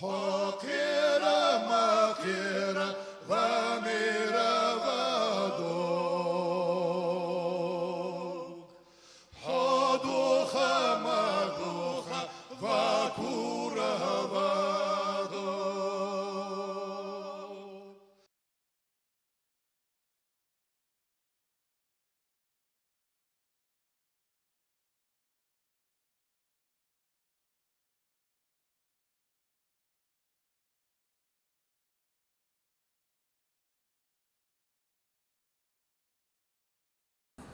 حقيرة مقيرة غامرة غدوك حدوخة مدوخة غكورة غدوك.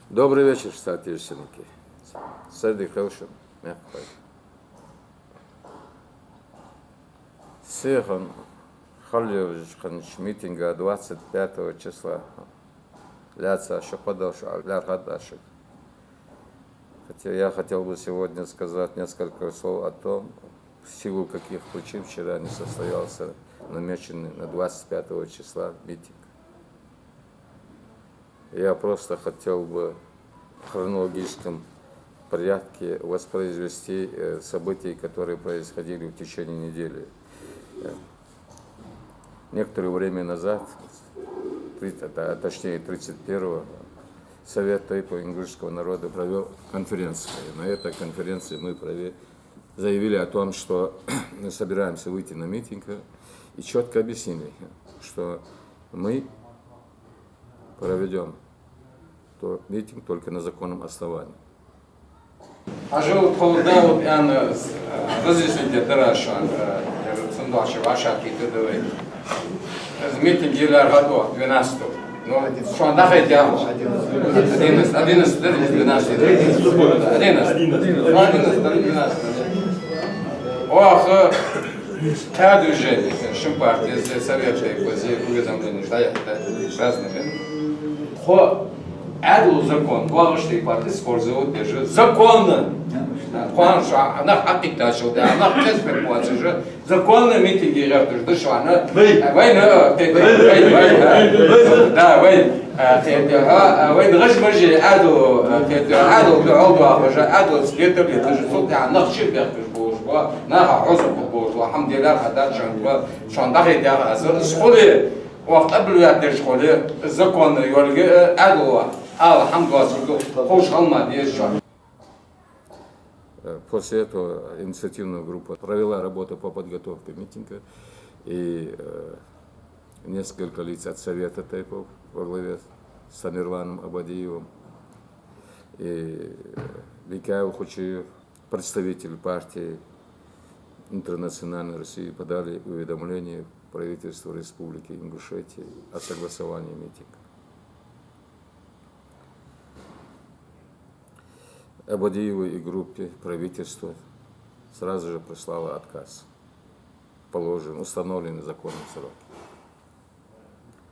Добрый вечер, соотечественники. Среди хорошим, мягко. Сегодня Халилович митинга 25 числа. Ляца Шападаш, Лярхадашек. Хотя я хотел бы сегодня сказать несколько слов о том, в силу каких причин вчера не состоялся намеченный на 25 числа митинг. Я просто хотел бы в хронологическом порядке воспроизвести события, которые происходили в течение недели. Некоторое время назад, точнее 31-го, Совет тайпо-ингушского народа провел конференцию. И на этой конференции мы заявили о том, что мы собираемся выйти на митинг и четко объяснили, что мы проведем митинг только на законном основании. А же вот холодно, я разъясните, Тарашан, Сандашев, Ашаки, ТДВ. Митинг Гиляр Гадо, 12. Ну, что он дахает я? 11, 12. 11. Ох, та движение, Шимпартия, Совета и уведомления, что я разными. Адл закон, главный партии использовал даже законно. Она хакиташил, да, она пресс-платит же законно митинги работают, да что она война, да, война, рашмажи, адл, بعوض عدل سكيتر لتجسد يعني نخشى بيركش بوشوا نها عصب بوشوا الحمد لله هذا شان داخل يا أزر سخولي وقت قبل يا تشخولي الزكون يولي عدل الحمد لله خوش خلما ديش. После этого инициативная группа провела работу по подготовке митинга, и несколько лиц от Совета Тайпов во главе с Тамерланом Абадиевым и Викаев Хучиев, представитель партии Интернациональной России, подали уведомление правительству Республики Ингушетия о согласовании митинга. Абадиевой и группе правительства сразу же прислало отказ, установленный законом срок.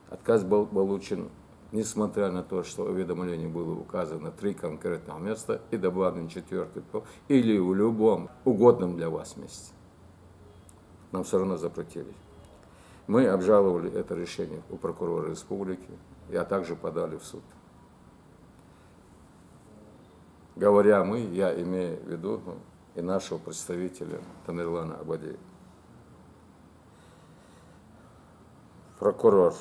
Отказ был получен, несмотря на то, что уведомление было указано 3 конкретных места и добавлен 4-й или в любом угодном для вас месте. Нам все равно запретили. Мы обжаловали это решение у прокурора республики, а также подали в суд. Говоря мы, я имею в виду и нашего представителя Тамерлана Абадиева. Прокурор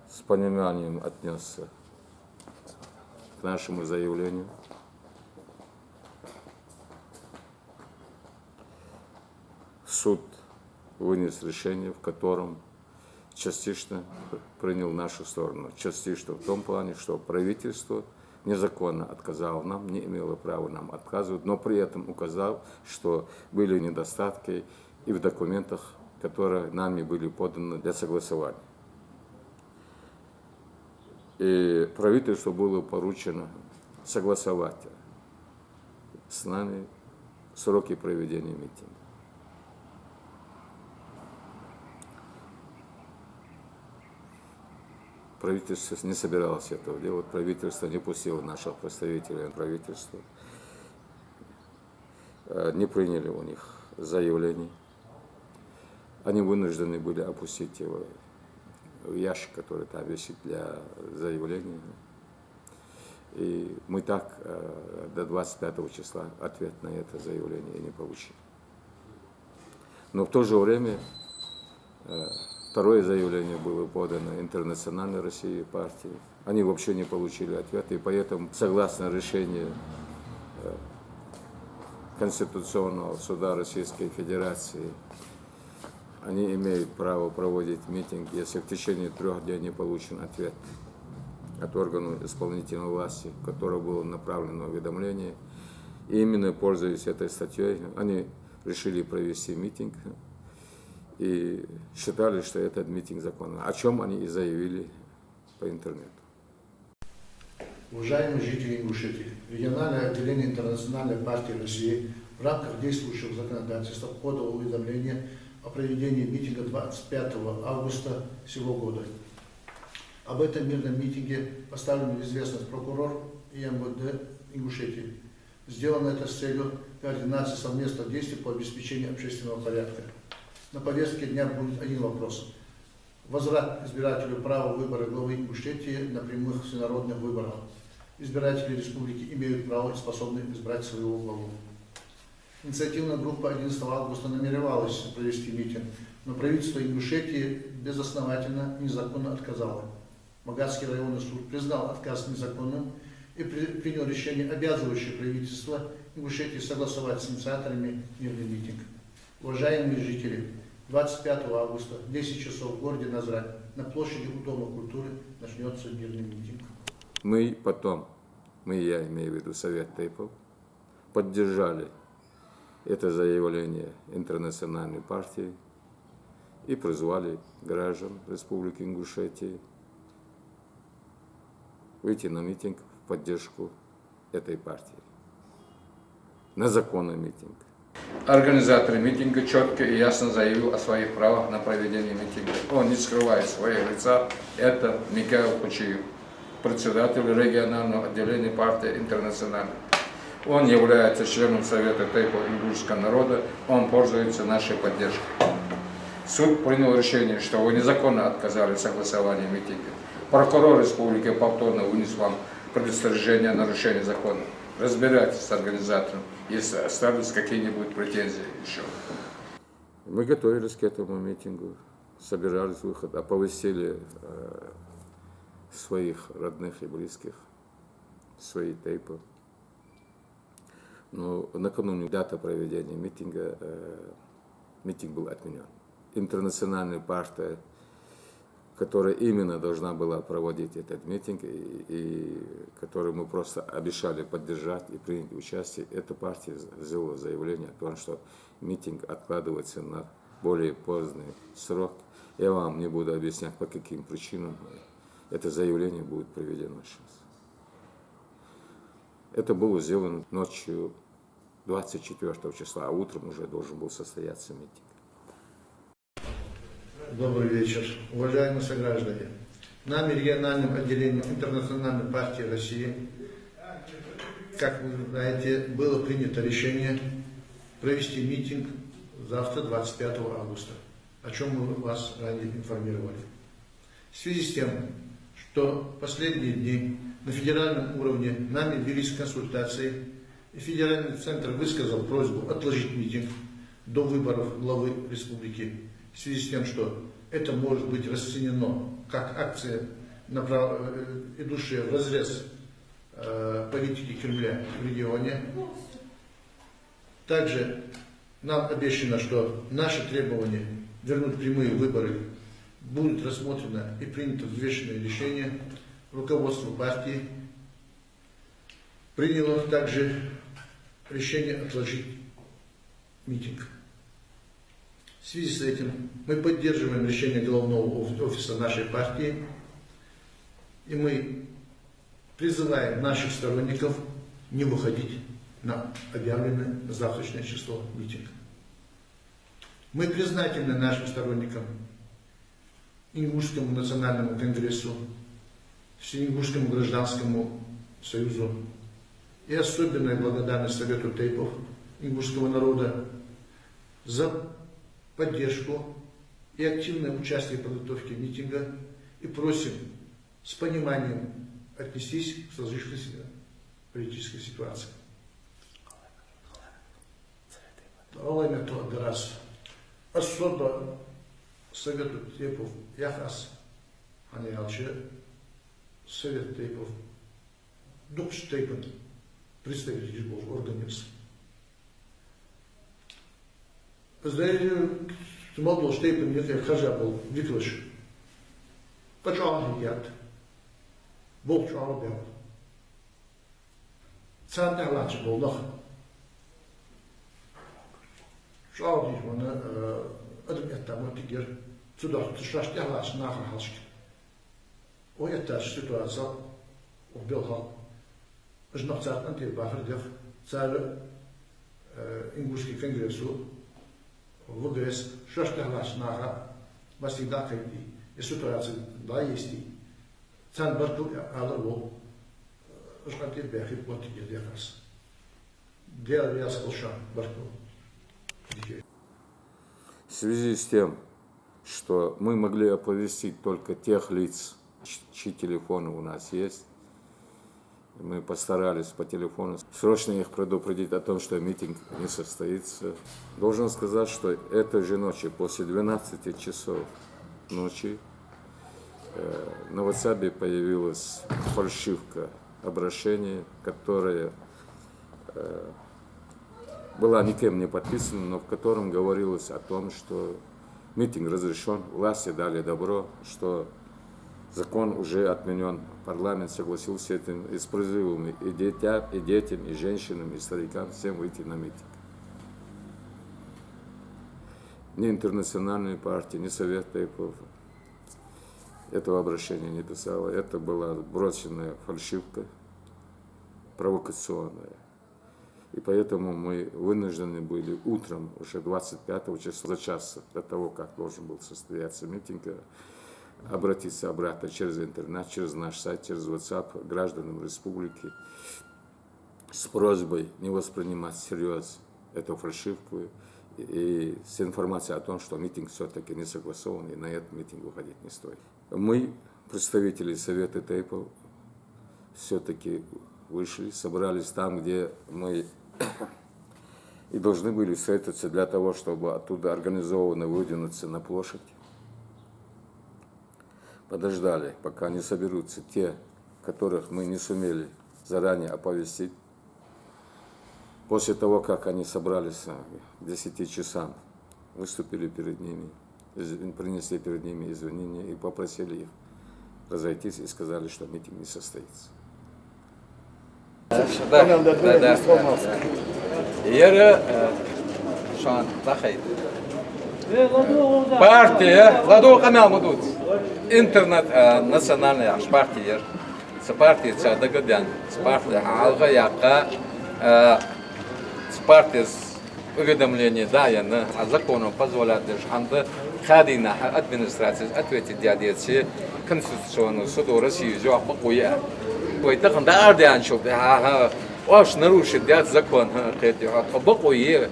с пониманием отнесся к нашему заявлению. Суд вынес решение, в котором частично принял нашу сторону. Частично в том плане, что правительство незаконно отказало нам, не имело права нам отказывать, но при этом указал, что были недостатки и в документах, которые нами были поданы для согласования. И правительству было поручено согласовать с нами сроки проведения митинга. Правительство не собиралось этого делать, правительство не пустило наших представителей правительства, не приняли у них заявлений. Они вынуждены были опустить его в ящик, который там висит для заявления. И мы так до 25 числа ответ на это заявление не получили. Но в то же время второе заявление было подано Интернациональной России партии. Они вообще не получили ответа, и поэтому, согласно решению Конституционного суда Российской Федерации, они имеют право проводить митинг, если в течение 3 дней не получен ответ от органов исполнительной власти, в который было направлено уведомление. И именно пользуясь этой статьей, они решили провести митинг и считали, что этот митинг законный, о чем они и заявили по интернету. Уважаемые жители Ингушетии, региональное отделение Интернациональной партии России в рамках действующего законодательства подало уведомление о проведении митинга 25 августа сего года. Об этом мирном митинге поставлен в известность прокурор и МВД Ингушетии. Сделано это с целью координации совместных действий по обеспечению общественного порядка. На повестке дня будет один вопрос. Возврат избирателю права выбора главы Ингушетии на прямых всенародных выборах. Избиратели республики имеют право и способны избрать своего главу. Инициативная группа 11 августа намеревалась провести митинг, но правительство Ингушетии безосновательно, незаконно отказало. Магатский районный суд признал отказ незаконным и принял решение, обязывающее правительство Ингушетии согласовать с инициаторами мирный митинг. Уважаемые жители, 25 августа в 10 часов в городе Назрань на площади у Дома культуры начнется мирный митинг. Я имею в виду Совет Тейпов, поддержали это заявление Интернациональной партии и призвали граждан Республики Ингушетии выйти на митинг в поддержку этой партии. На законный митинг. Организатор митинга четко и ясно заявил о своих правах на проведение митинга. Он не скрывает своего лица. Это Микаил Кучиев, председатель регионального отделения партии «Интернациональной». Он является членом Совета Тейпов ингушского народа, он пользуется нашей поддержкой. Суд принял решение, что вы незаконно отказали в согласовании митинга. Прокурор республики повторно вынес вам предостережение о нарушении закона. Разбирайтесь с организатором, если остались какие-нибудь претензии еще. Мы готовились к этому митингу, собирались выход, оповестили своих родных и близких, свои Тейпы. Но накануне даты проведения митинга, митинг был отменен. Интернациональная партия, которая именно должна была проводить этот митинг, и которую мы просто обещали поддержать и принять участие, эта партия сделала заявление о том, что митинг откладывается на более поздний срок. Я вам не буду объяснять, по каким причинам это заявление будет проведено сейчас. Это было сделано ночью 24 числа, а утром уже должен был состояться митинг. Добрый вечер, уважаемые сограждане. Нами, региональным отделением Интернациональной партии России, как вы знаете, было принято решение провести митинг завтра, 25 августа, о чем мы вас ранее информировали. В связи с тем, что последние дни на федеральном уровне нами велись консультации, и федеральный центр высказал просьбу отложить митинг до выборов главы республики, в связи с тем, что это может быть расценено как акция, идущая вразрез политики Кремля в регионе. Также нам обещано, что наши требования вернуть прямые выборы будет рассмотрено и принято взвешенное решение. Руководство партии приняло также решение отложить митинг. В связи с этим мы поддерживаем решение Головного офиса нашей партии, и мы призываем наших сторонников не выходить на объявленное на завтрашнее число митинг. Мы признательны нашим сторонникам, Ингушскому национальному конгрессу, Всеингушскому гражданскому союзу и особенная благодарность Совету Тейпов ингушского народа за поддержку и активное участие в подготовке митинга, и просим с пониманием отнестись к сложившейся политической ситуации. Особо советую типов яхас, они алчи, совет типов, дукш типов, представителей Божьего организма. Знаете, молодой штейпен, если хажа был, виклыш, почему яд, Бог чего бел. Царь лачи был лох. Что здесь мы это мы теперь сюда тушаш тялаш нахер халшки. Ой, это ситуация убил. Жнах царь антибахр дев царь ингушский конгрессу выгрес шаш тялаш нахер басида кайди. И ситуация да есть. Царь барту алло. Что теперь бахит вот теперь якраз. Дело я слушал барту. В связи с тем, что мы могли оповестить только тех лиц, чьи телефоны у нас есть, мы постарались по телефону срочно их предупредить о том, что митинг не состоится. Должен сказать, что этой же ночью, после 12 часов ночи, на WhatsApp появилась фальшивка обращения, которая была никем не подписана, но в котором говорилось о том, что митинг разрешен, власти дали добро, что закон уже отменен, парламент согласился с этим, и с призывами и детям, и женщинам, и старикам всем выйти на митинг. Ни интернациональные партии, ни Совет Тейпов этого обращения не писала. Это была брошенная фальшивка, провокационная. И поэтому мы вынуждены были утром, уже 25 числа, за час до того, как должен был состояться митинг, обратиться обратно через интернет, через наш сайт, через WhatsApp к гражданам республики с просьбой не воспринимать всерьез эту фальшивку и с информацией о том, что митинг все-таки не согласован и на этот митинг выходить не стоит. Мы, представители Совета Тейпов, все-таки вышли, собрались там, где мы и должны были встретиться для того, чтобы оттуда организованно выдвинуться на площадь. Подождали, пока не соберутся те, которых мы не сумели заранее оповестить. После того, как они собрались к 10 часам, выступили перед ними, принесли перед ними извинения и попросили их разойтись и сказали, что митинг не состоится. Партия, ладу канал мудут. Интернет национальная партия, с партией Цадагадян, с партией Алга Яка, с партией уведомления Даяна, а законом позволяет лишь анда хадина администрации ответить дядецы Конституционного суда России, жуах покоя. Это когда ардиан шел, аж нарушит дяд закон, покоя,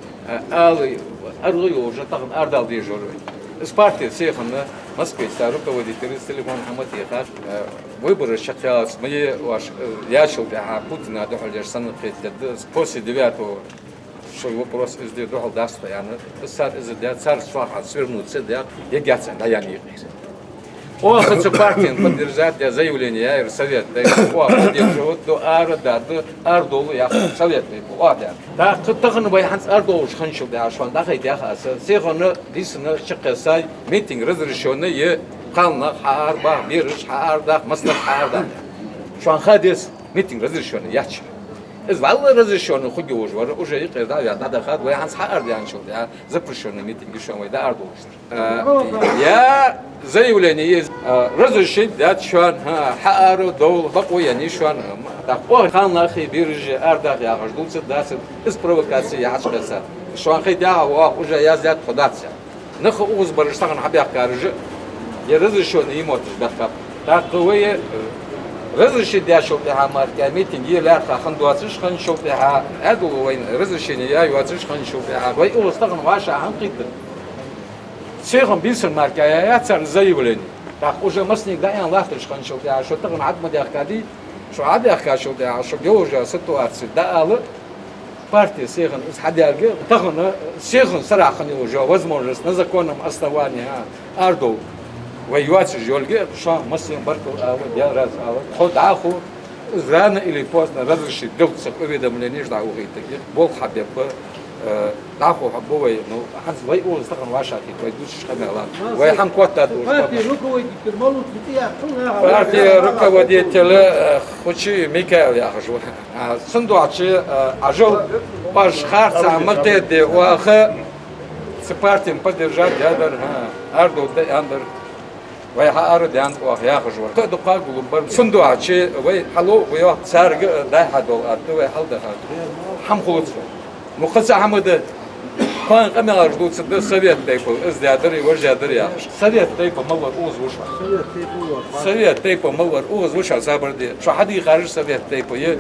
арлы уже так ардал дежурит. С партией всех на Москве, руководитель телефон Хаматиха, выборы сейчас, мы я шел, Путина дохали после 9-го, что вопрос из дохал даст, царь сваха свернуться, я гяться, да я не он хочет партию поддержать заявление Совет, поддерживать до Арда, до Ардолу, я Совет, да, кто-то не боится Ардолу, ханшил, да, что он да, хотя, сегодня лично шакасай митинг разрешенный, и хална харба, бирж харда, маслах харда, что он ходит митинг разрешенный, я че. Из валла разрешенный хуй уже и когда я надо хад, вы ханс харда, я шел, я запрещенный митинг еще мой да Ардолу. Я заявление есть разрешить дать шуан хаару дол бакуя не шуан так о ханлахи биржи ардах я ждутся дасит из провокации я ашкаса шуан хидя уже я зят податься нах уз барыштаган хабяк каржи я разрешенный имот бакап так вы разрешить я шел я марка митинг я хан 20 хан шел я аду вين разрешение я 20 хан шел я вы устаган ваша хан кит Всех бисер марка, я царь заявление. Так уже масник даян лахтыш ханшил, я что так над мадях кади, что адях кашил, я что уже ситуация, да, але партия Сейхан из Хадярги, Тахана Сейхан Сарахани уже возможность на законном основании Ардов воевать с Жольге, что Маслим Барков, я раз, ход аху, рано или поздно разрешить делаться уведомление, что таких бол хабеб, аху хабовый, ну, ханс вай ол стакан ваша, вай душишь хамела, вай хам квата душ. Партия руководителя Хочи Микаэл Яхажу, Сандуачи, Ажол Пашхарца, Мартеде, Уаха, с партией поддержать Ядер, Ардо Андер. وهي أرد عن وهي خجور تدقق قلوب صندوق شيء وهي حلو ويا سارق ده حدول أرتوه حل ده حم خلص مخصص حمد كان قم يردود سد السويت تيبو إزدادري ورجادري يا السويت تيبو مور أوز وش السويت تيبو مور أوز وش صبر دي شو حد خارج السويت تيبو يه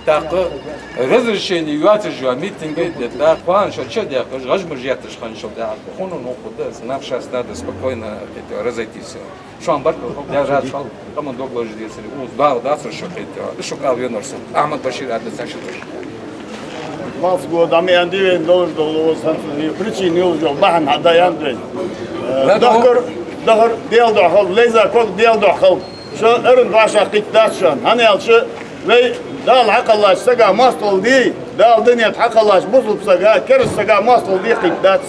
تاق разрешение юатежу митинги да план что я размержетешь ханшо да хоно нокуда нам сейчас надо спокойно разойтись что он барко я рад что там доглож здесь да что это что кал венорс Ахмад Башир это значит Mas goda me andi dois dolos hanfni причины уже бахан хадаян дей дохор дел дохол леза код дел дохол شو ارن باشا قيتاشن هني الش وي دال حق الله سقا ماستول دي دال دنيا حق الله بوزل سقا كرس سقا ماستول دي قيتاش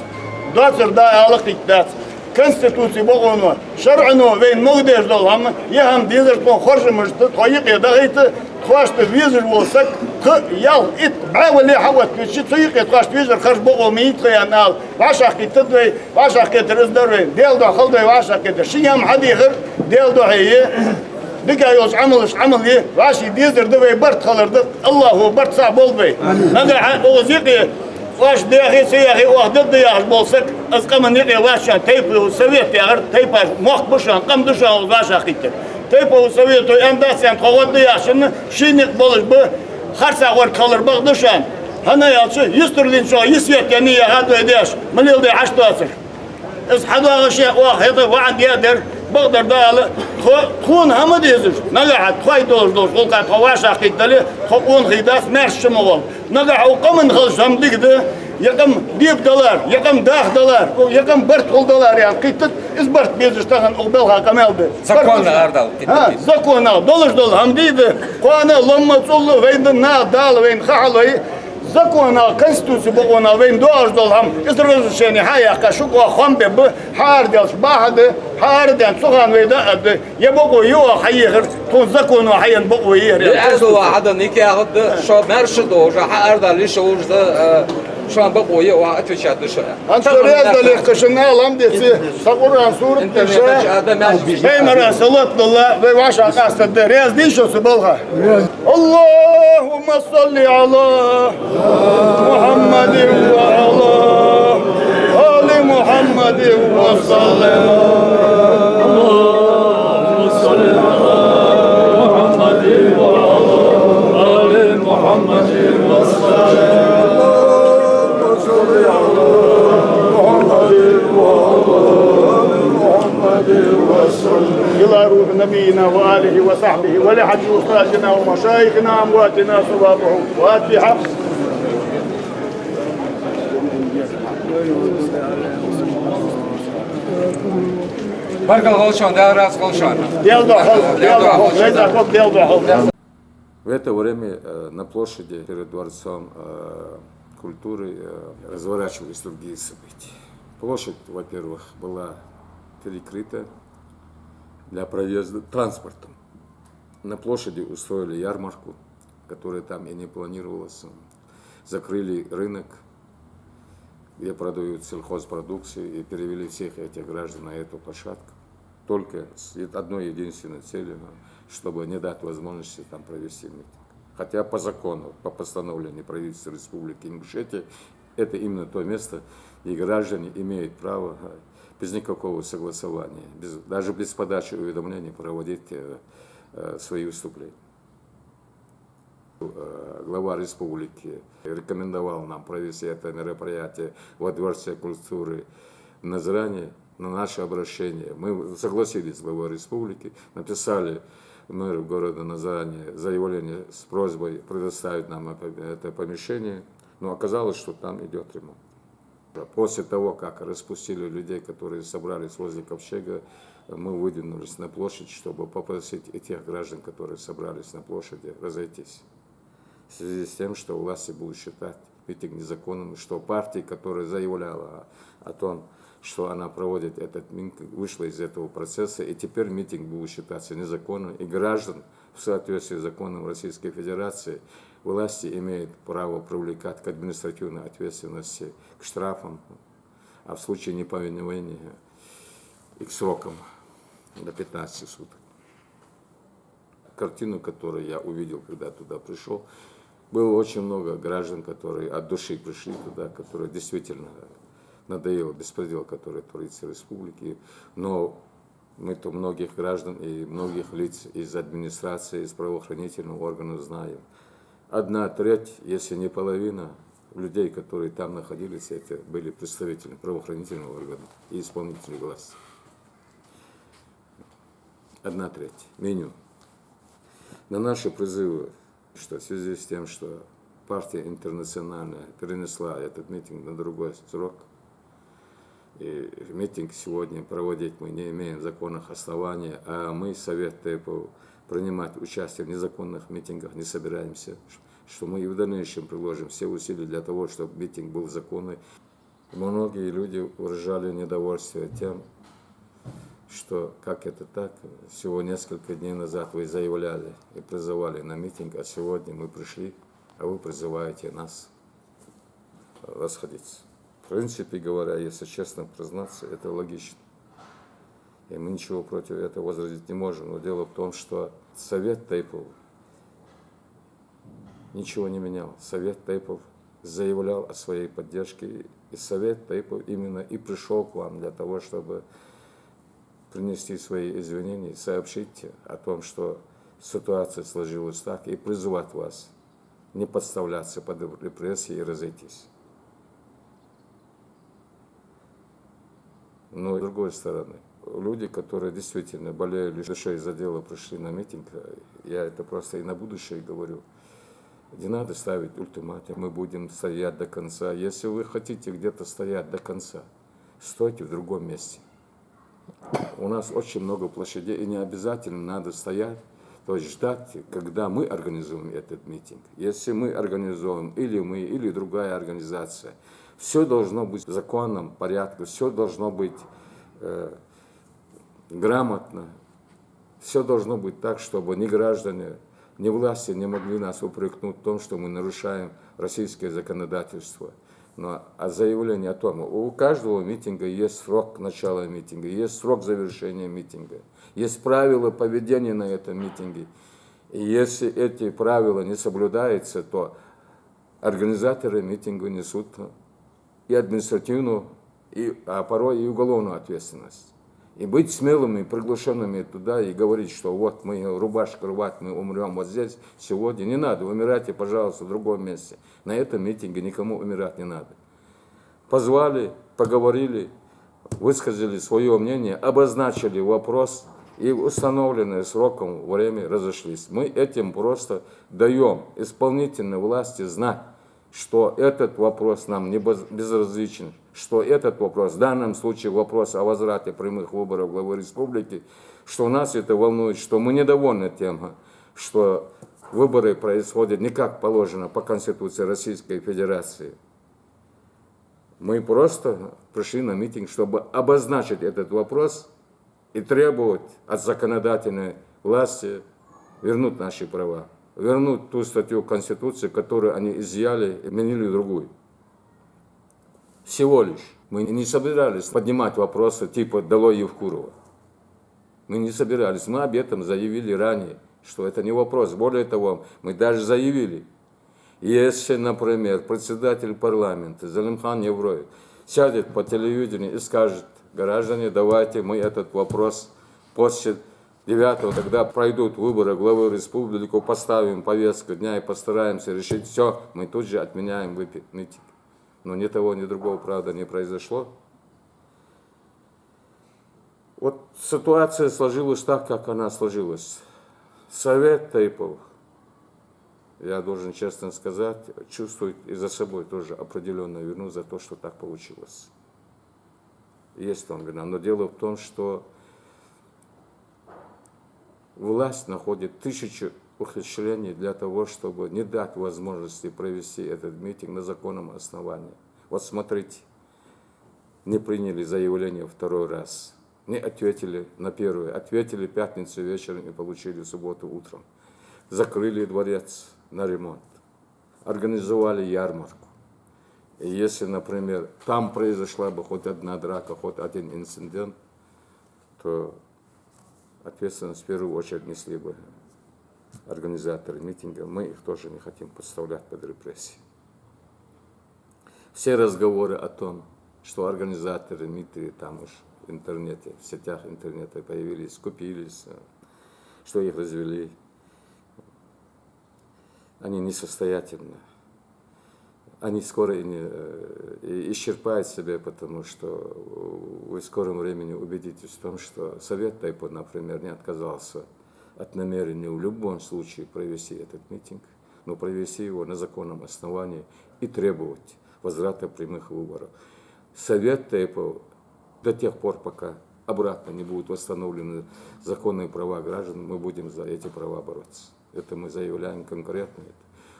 داتر دا على قيتاش конституция богону шар'ну вен магдеш долам яхам дизер тон хоржмышт тоyık ядагыты твашты визер болсак ял ит авли хават кичи тоyık тваш визер харж богом ит янал ваша китдвей ваша кетрыздырвей дел дахыл дей ваша кетер шиям хадигыр дел дохие Dika yolç amel ye, vaşi dizdir de bart kalırdı. Allahu bart sağ bol bey. Naga o ziki vaş diye seyahi vahdet diye bolsak azqaman ne vaşa teypu sovet ya teypa muhbuşan qam duşan vaşa qitir. Teypu sovet o endasen qoğod diye şunu şinik boluş bu harsa var kalır baq duşan. Hana yalçı 100 türlün şu 100 yeteni ya hadu edeş. Mililde açtı asır. Ez hadu şey vahid vaad yader بقدر ده خون همه دیزش نگه توی دوز خلق تواش اخیدلی خون خیداس مرش شمول نگه اوقمن خلصم دیگه یکم $10 یکم $10 یکم $10 yani kıytıt izbart bezиш tahan oqbel hakamel de закон ардал ha zakon dolar ham deydi qana lomma çollu veyn na dal veyn xalı закон конституция богона вен $10 изразрешение хаяка шуко хомбе б хардels бахды харден суган вейда ады я богу ё хайгыр тон закону хаян богу ер از واحد نیکی آخد شو مرشد و جا ardal işe uçda şu an bak oyu o atışadı şu. Antariyada kışına alam desi sakuran surut dese Beymara sallallahu ve vaşa kastı rez dişosu bolha Allahümme salli ala Muhammedin ve ala Ali Muhammedin ve sallam Allahümme salli ala Muhammedin ve ala Ali Muhammedin ve sallam إلى روح نبينا وآله وصحبه ولحج أستاذنا ومشايخنا أمواتنا صوابهم فاتحة Barkal Голшан, да, раз Голшан. В это время на площади перед Дворцом культуры разворачивались другие события. Площадь, во-первых, была перекрыта для проезда транспортом. На площади устроили ярмарку, которая там и не планировалась. Закрыли рынок, где продают сельхозпродукцию, и перевели всех этих граждан на эту площадку. Только с одной единственной целью, чтобы не дать возможности там провести митинг. Хотя по закону, по постановлению правительства Республики Ингушетия, это именно то место, где граждане имеют право без никакого согласования, даже без подачи уведомлений проводить свои выступления. Глава республики рекомендовал нам провести это мероприятие во Дворце культуры в Назране. На наше обращение мы согласились с главой республики, написали мэру города Назране заявление с просьбой предоставить нам это помещение. Но оказалось, что там идет ремонт. После того, как распустили людей, которые собрались возле ковчега, мы выдвинулись на площадь, чтобы попросить и тех граждан, которые собрались на площади, разойтись. В связи с тем, что власти будут считать митинг незаконным, что партия, которая заявляла о том, что она проводит этот митинг, вышла из этого процесса, и теперь митинг будет считаться незаконным, и граждан в соответствии с законом Российской Федерации власти имеют право привлекать к административной ответственности, к штрафам, а в случае неповиновения и к срокам до 15 суток. Картину, которую я увидел, когда туда пришел, было очень много граждан, которые от души пришли туда, которые действительно надоело беспредел, который творится в республике, но мы-то многих граждан и многих лиц из администрации, из правоохранительных органов знаем. 1/3, если не половина людей, которые там находились, это были представители правоохранительных органов и исполнительной власти. 1/3, минимум. На наши призывы, что в связи с тем, что партия интернациональная перенесла этот митинг на другой срок, и митинг сегодня проводить мы не имеем законных оснований, а мы, Совет ТЭПО, принимать участие в незаконных митингах не собираемся, что мы и в дальнейшем приложим все усилия для того, чтобы митинг был законный. Многие люди выражали недовольство тем, что как это так, всего несколько дней назад вы заявляли и призывали на митинг, а сегодня мы пришли, а вы призываете нас расходиться. В принципе говоря, если честно признаться, это логично. И мы ничего против этого возразить не можем. Но дело в том, что Совет ТЭПО ничего не менял. Совет ТЭПО заявлял о своей поддержке. И Совет ТЭПО именно и пришел к вам для того, чтобы принести свои извинения, сообщить о том, что ситуация сложилась так, и призвать вас не подставляться под репрессии и разойтись. Но с другой стороны, люди, которые действительно болеют душой из-за дела, пришли на митинг, я это просто и на будущее говорю, не надо ставить ультиматум, мы будем стоять до конца. Если вы хотите где-то стоять до конца, стойте в другом месте. У нас очень много площадей, и не обязательно надо стоять, то есть ждать, когда мы организуем этот митинг. Если мы организуем, или мы, или другая организация, все должно быть в законном порядке, все должно быть грамотно, все должно быть так, чтобы ни граждане, ни власти не могли нас упрекнуть в том, что мы нарушаем российское законодательство. Но заявление о том, у каждого митинга есть срок начала митинга, есть срок завершения митинга, есть правила поведения на этом митинге. И если эти правила не соблюдаются, то организаторы митинга несут и административную, а порой и уголовную ответственность. И быть смелыми, приглашенными туда и говорить, что вот мы рубашку рвать, мы умрем вот здесь сегодня. Не надо, умирайте, пожалуйста, в другом месте. На этом митинге никому умирать не надо. Позвали, поговорили, высказали свое мнение, обозначили вопрос и в установленное сроком время разошлись. Мы этим просто даем исполнительной власти знать, что этот вопрос нам не безразличен, что этот вопрос, в данном случае вопрос о возврате прямых выборов главы республики, что нас это волнует, что мы недовольны тем, что выборы происходят не как положено по Конституции Российской Федерации. Мы просто пришли на митинг, чтобы обозначить этот вопрос и требовать от законодательной власти вернуть наши права. Вернуть ту статью Конституции, которую они изъяли и меняли другую. Всего лишь. Мы не собирались поднимать вопросы типа «Долой Евкурова». Мы не собирались. Мы об этом заявили ранее, что это не вопрос. Более того, мы даже заявили, если, например, председатель парламента Залимхан Евроев сядет по телевидению и скажет: граждане, давайте мы этот вопрос после 9-го, когда пройдут выборы главы республики, поставим повестку дня и постараемся решить все, мы тут же отменяем митинг. Но ни того, ни другого, правда, не произошло. Вот ситуация сложилась так, как она сложилась. Совет ТЭПО я должен честно сказать, чувствует и за собой тоже определенную вину за то, что так получилось. Есть там вина. Но дело в том, что власть находит тысячи ухищрений для того, чтобы не дать возможности провести этот митинг на законном основании. Вот смотрите, не приняли заявление второй раз, не ответили на первое, ответили пятницу вечером и получили субботу утром. Закрыли дворец на ремонт, организовали ярмарку. И если, например, там произошла бы хоть одна драка, хоть один инцидент, то ответственность в первую очередь несли бы организаторы митинга. Мы их тоже не хотим подставлять под репрессии. Все разговоры о том, что организаторы митинга там уж в интернете, в сетях интернета появились, купились, что их развели, они несостоятельны. Они скоро и исчерпают себя, потому что вы в скором времени убедитесь в том, что Совет Тайпо, например, не отказался от намерения в любом случае провести этот митинг, но провести его на законном основании и требовать возврата прямых выборов. Совет Тайпо до тех пор, пока обратно не будут восстановлены законные права граждан, мы будем за эти права бороться. Это мы заявляем конкретно.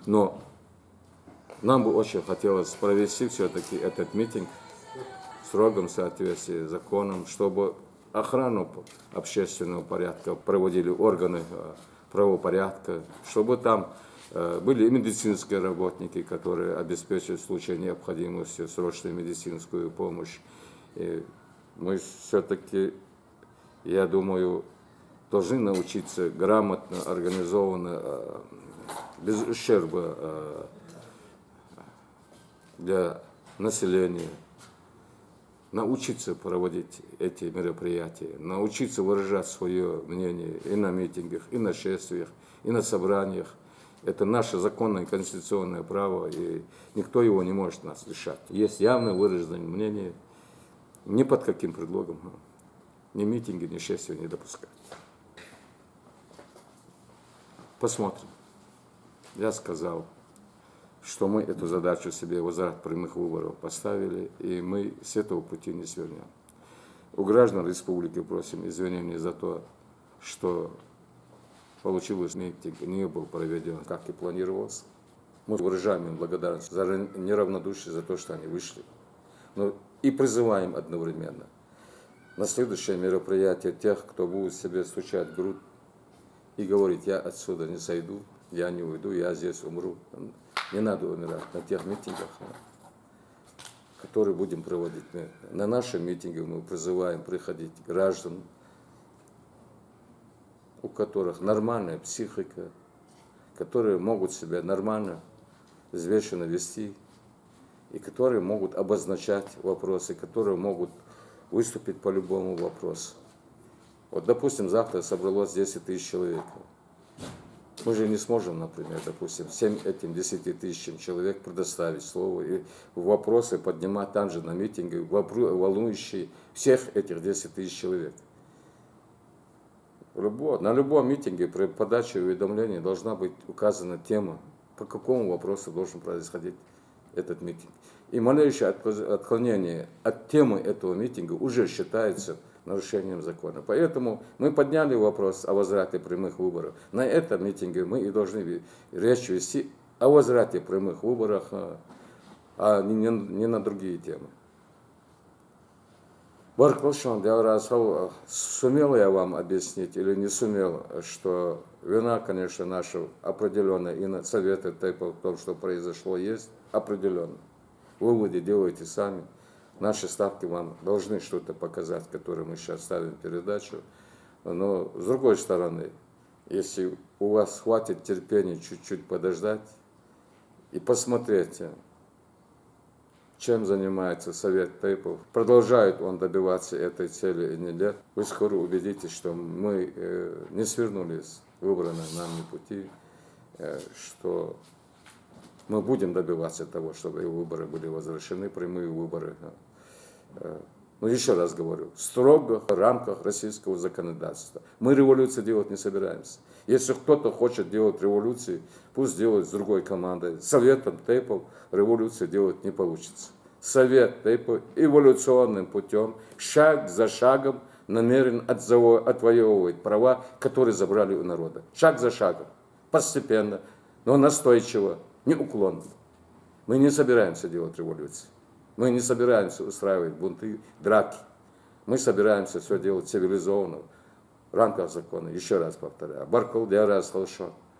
Но нам бы очень хотелось провести все-таки этот митинг в строгом соответствии с законом, чтобы охрану общественного порядка проводили органы правопорядка, чтобы там были и медицинские работники, которые обеспечивают в случае необходимости срочную медицинскую помощь. И мы все-таки, я думаю, должны научиться грамотно, организованно, без ущерба для населения, научиться проводить эти мероприятия, научиться выражать свое мнение и на митингах, и на шествиях, и на собраниях. Это наше законное конституционное право, и никто его не может нас лишать. Есть явно выраженное мнение, ни под каким предлогом ни митинги, ни шествия не допускать. Посмотрим. Я сказал, что мы эту задачу себе, возврат прямых выборов, поставили, и мы с этого пути не свернем. У граждан республики просим извинения за то, что получилось, митинг не был проведен, как и планировалось. Мы выражаем им благодарность за неравнодушие, за то, что они вышли. Но и призываем одновременно на следующее мероприятие тех, кто будет себе стучать в грудь и говорить: я отсюда не сойду, я не уйду, я здесь умру. Не надо умирать на тех митингах, которые будем проводить. На наши митинги мы призываем приходить граждан, у которых нормальная психика, которые могут себя нормально, взвешенно вести, и которые могут обозначать вопросы, которые могут выступить по любому вопросу. Вот, допустим, завтра собралось 10 тысяч человек. Мы же не сможем, например, допустим, всем этим 10 тысячам человек предоставить слово и вопросы поднимать там же на митинге, волнующие всех этих 10 тысяч человек. На любом митинге при подаче уведомления должна быть указана тема, по какому вопросу должен происходить этот митинг. И малейшее отклонение от темы этого митинга уже считается нарушением закона. Поэтому мы подняли вопрос о возврате прямых выборов. На этом митинге мы и должны речь вести о возврате прямых выборов, а не на другие темы. Барклшон, сумел я вам объяснить или не сумел, что вина, конечно, наша определенная, и на Советы Тайпо в том, что произошло, есть определенно. Выводы делайте сами. Наши ставки вам должны что-то показать, которые мы сейчас ставим передачу. Но с другой стороны, если у вас хватит терпения чуть-чуть подождать и посмотреть, чем занимается Совет Тайпо, продолжает он добиваться этой цели или нет, вы скоро убедитесь, что мы не свернули с выбранного нами пути, что мы будем добиваться того, чтобы выборы были возвращены, прямые выборы. Но еще раз говорю, строго в рамках российского законодательства. Мы революцию делать не собираемся. Если кто-то хочет делать революцию, пусть делает с другой командой. Советом Тейпов революцию делать не получится. Совет Тейпов эволюционным путем, шаг за шагом намерен отвоевывать права, которые забрали у народа. Шаг за шагом, постепенно, но настойчиво, неуклонно. Мы не собираемся делать революцию. Мы не собираемся устраивать бунты, драки. Мы собираемся все делать цивилизованно, в рамках закона. Еще раз повторяю. Баркул диарас халшо.